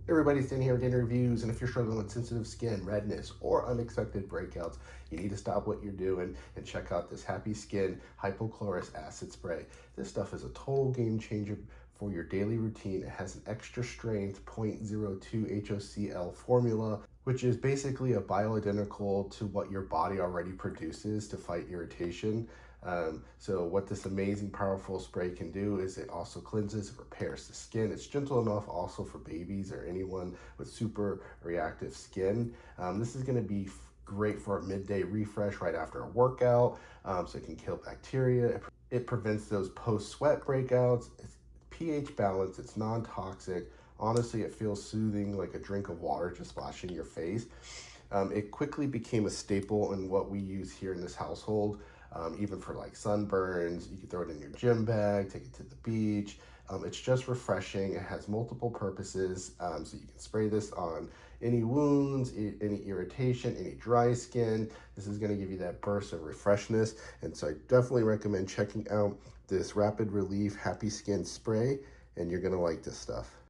Everybody's in here with interviews, and if you're struggling with sensitive skin, redness, or unexpected breakouts, you need to stop what you're doing and check out this Happy Skin Hypochlorous Acid Spray. This stuff is a total game changer for your daily routine. It has an extra strength 0.02 HOCL formula, which is basically a bioidentical to what your body already produces to fight irritation. So what this amazing, powerful spray can do is it also cleanses, it repairs the skin. It's gentle enough also for babies or anyone with super reactive skin. This is going to be great for a midday refresh right after a workout, so it can kill bacteria. It prevents those post-sweat breakouts. It's pH balanced, it's non-toxic. Honestly, it feels soothing, like a drink of water just splashing your face. It quickly became a staple in what we use here in this household, even for like sunburns. You can throw it in your gym bag, take it to the beach. It's just refreshing. It has multiple purposes, so you can spray this on any wounds, any irritation, any dry skin. This is going to give you that burst of refreshness, and so I definitely recommend checking out this Rapid Relief Happy Skin Spray, and you're going to like this stuff.